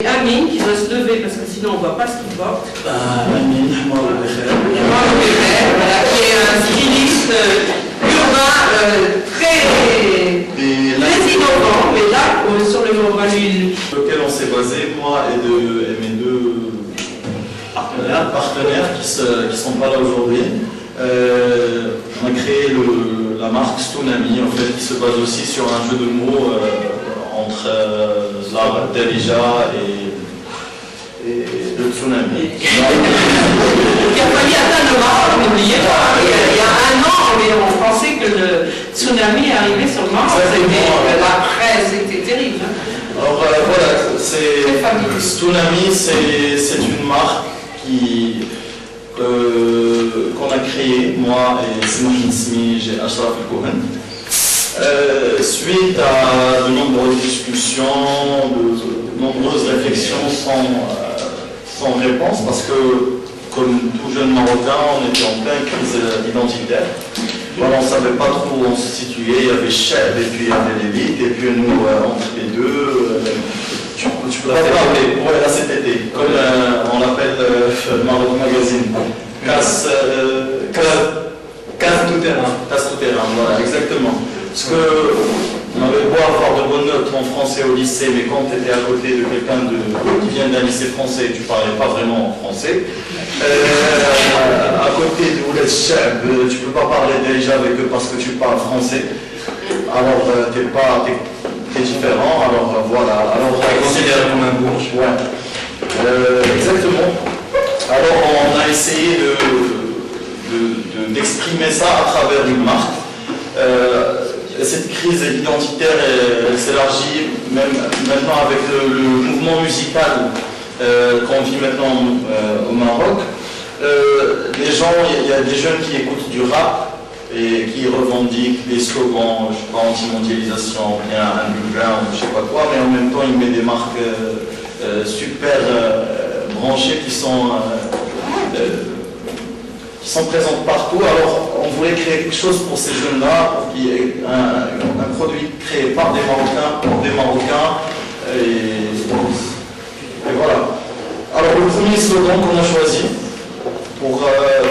Amine qui doit se lever parce que sinon on ne voit pas ce qu'il porte. Amine, qui est un styliste urbain très innovant, mais là, sur le moment lequel on s'est basé, moi et mes deux partenaires qui ne sont pas là aujourd'hui. On a créé la marque Tsunami, en fait, qui se base aussi sur un jeu de mots entre l'art Darija et le tsunami. Il a fallu atteindre le Maroc, n'oubliez pas. Il y a un an, on pensait que le tsunami arrivait sur le Maroc. Après, c'était terrible. Hein. Alors voilà, Tsunami, c'est une marque qu'on a créée, moi et Simoun Smij et Ashraf El-Kouhen. Suite à de nombreuses discussions, de nombreuses réflexions sans réponse, parce que, comme tout jeune Marocain, on était en pleine crise identitaire. Voilà, on ne savait pas trop où on se situait. Il y avait Cheb et puis il y avait l'élite, et puis nous, entre les deux, tu peux la faire parler. Oui, là cet été, comme on l'appelle Maroc Magazine. Casse tout terrain. Casse tout terrain, voilà, exactement. Parce qu'on avait beau avoir de bonnes notes en français au lycée, mais quand tu étais à côté de quelqu'un qui vient d'un lycée français, tu ne parlais pas vraiment en français. À côté de Ouled Cheb, tu ne peux pas parler déjà avec eux parce que tu parles français. Alors, tu es différent. Alors, voilà. Alors, on est considéré comme un bourge. Ouais. Exactement. Alors, on a essayé d'exprimer ça à travers une marque. Cette crise identitaire s'élargit même maintenant avec le mouvement musical qu'on vit maintenant au Maroc. Les gens, il y a des jeunes qui écoutent du rap et qui revendiquent des slogans, je sais pas, anti-mondialisation, bien underground, je sais pas quoi, mais en même temps ils mettent des marques super branchées qui sont présentes partout. Alors on voulait créer quelque chose pour ces jeunes-là, qui est un produit créé par des Marocains, pour des Marocains, et voilà. Alors le premier slogan qu'on a choisi pour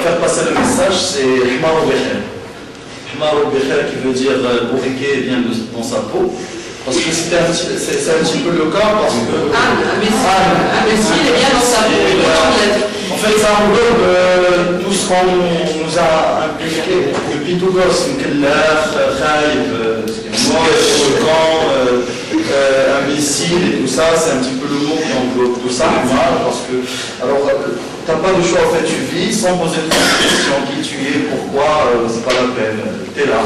faire passer le message, c'est Hmar ou Bekher. Hmar ou Bekher qui veut dire bourriquet vient dans sa peau. Parce que c'est un petit peu le cas, parce que... Un messie, il est bien dans sa peau. En fait, ça englobe tout ce qu'on nous a impliqué depuis tout gosse. Mkellah, Khaïb, imbécile et tout ça, c'est un petit peu le mot qui englobe tout ça. Parce que, alors, t'as pas de choix, en fait, tu vis sans poser de questions, qui tu es, pourquoi, c'est pas la peine, t'es là.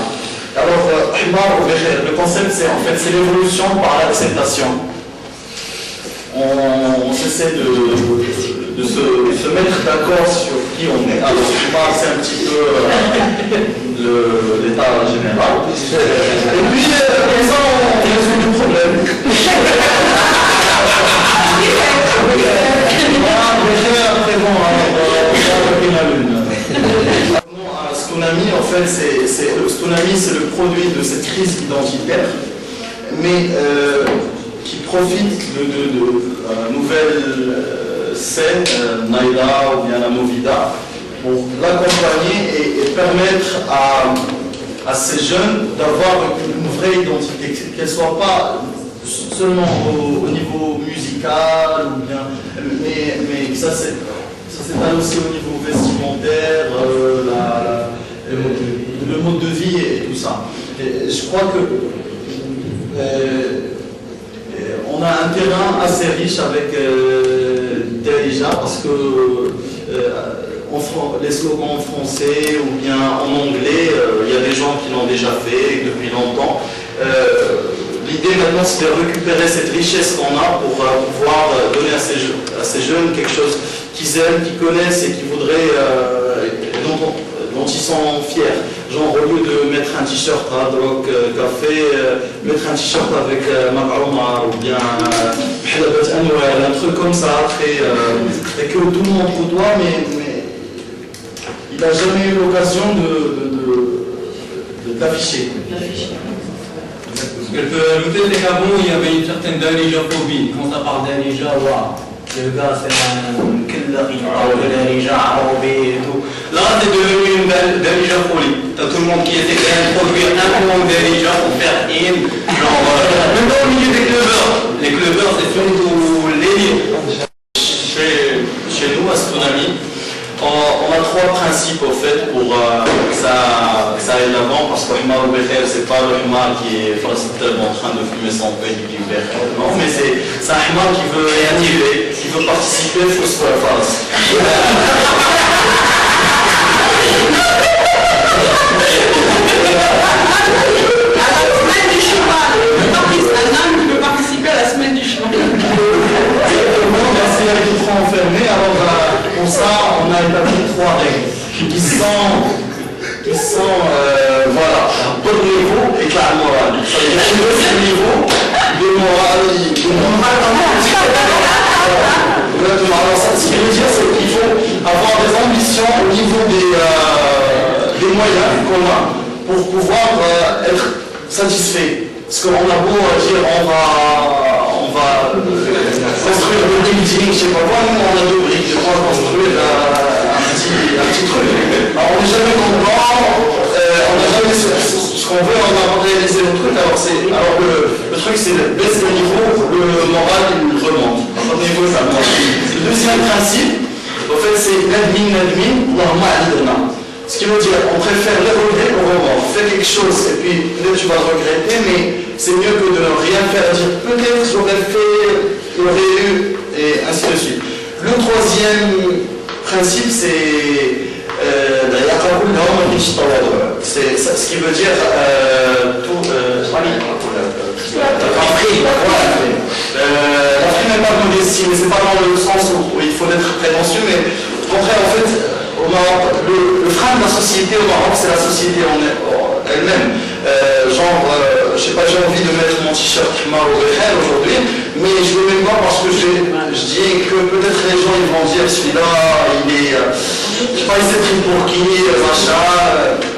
Alors, le concept, c'est en fait, c'est l'évolution par l'acceptation. On essaie de se mettre d'accord sur qui on est. Alors, c'est un petit peu l'état général. Et puis, comme ça, on résout le problème. Tsunami, en fait, le tsunami, c'est le produit de cette crise identitaire, mais qui profite de nouvelles scènes, Naïla ou bien la Movida, pour l'accompagner et permettre à ces jeunes d'avoir une vraie identité, qu'elle ne soit pas seulement au niveau musical, ou bien, mais que ça s'étale aussi au niveau vestimentaire, le mode de vie et tout ça. Et je crois que on a un terrain assez riche avec Darija, parce que les slogans en français ou bien en anglais, il y a des gens qui l'ont déjà fait depuis longtemps. L'idée maintenant, c'est de récupérer cette richesse qu'on a pour pouvoir donner à ces jeunes quelque chose qu'ils aiment, qu'ils connaissent et qu'ils voudraient, dont ils sont fiers. Genre, au lieu de mettre un t-shirt à Rock Café, mettre un t-shirt avec Magrouma ou bien un truc comme ça, et que tout le monde côtoie, mais il n'a jamais eu l'occasion d'afficher. Ce que je peux ajouter, c'est qu'avant, il y avait une certaine dalijaphobie. Quand ça parle d'Alija, waouh, le gars, c'est un killer, il parle de l'Alija, arabe et tout. Là, c'est devenu une dalijaphobie. T'as tout le monde qui essaie d'introduire un mot d'Alija pour faire in. Genre, même dans le milieu des clubbers. Les clubbers, c'est surtout les livres. Chez nous, à Tsunami, on a trois principes au fait pour que ça aille l'avant, parce que le Hmar al-Bekher, c'est pas le Hmar qui est en train de fumer son pain du Bekher, non, mais c'est un Hmar qui veut réanimer, qui veut participer, il faut se faire face. À la semaine du cheval, un homme qui peut participer à la semaine du cheval. Merci à qui seront enfermés. Alors pour ça, on a établi trois règles qui sont voilà, bon niveau et clair moral. Ça veut dire que le niveau de morale, alors ça, ce qui veut dire, c'est qu'il faut avoir des ambitions au niveau des moyens communs pour pouvoir être satisfait. Parce qu'on a beau dire on va construire le building, je sais pas quoi, nous on a deux briques, je crois construire un petit truc. Alors on n'est jamais content, on n'a jamais ce qu'on veut, on a réalisé le truc, alors que le truc c'est de baisser le niveau, le moral il remonte. À notre niveau ça monte. Le deuxième principe, en fait c'est l'admin, normal. Ce qui veut dire, on préfère le regret au remords. Fais quelque chose et puis peut-être tu vas le regretter, mais c'est mieux que de ne rien faire, dire peut-être j'aurais fait, j'aurais eu, et ainsi de suite. Le troisième principe, c'est ce qui veut dire tout. La prime n'est pas modestie, mais c'est pas dans le sens où il faut être prétentieux, mais au contraire, en fait, au Maroc, le frein de la société au Maroc, c'est la société elle-même. Je sais pas, j'ai envie de mettre mon t-shirt Hmar al-Bekher aujourd'hui, mais je ne le mets pas parce que je dis que peut-être les gens ils vont dire celui-là, il est, je sais pas, il s'est pris pour qui, machin,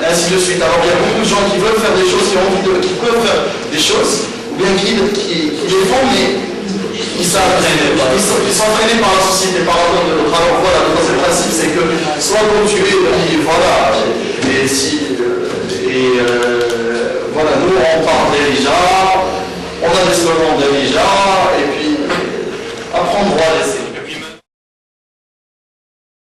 ainsi de suite. Alors il y a beaucoup de gens qui veulent faire des choses, qui ont envie qui peuvent faire des choses, ou bien qui les font, mais ils sont entraînés par la société, par rapport de l'autre. Alors voilà, le troisième principe, c'est que soit quand tu es, voilà, voilà, nous on parle déjà, on a des slogans déjà, et puis après on doit laisser.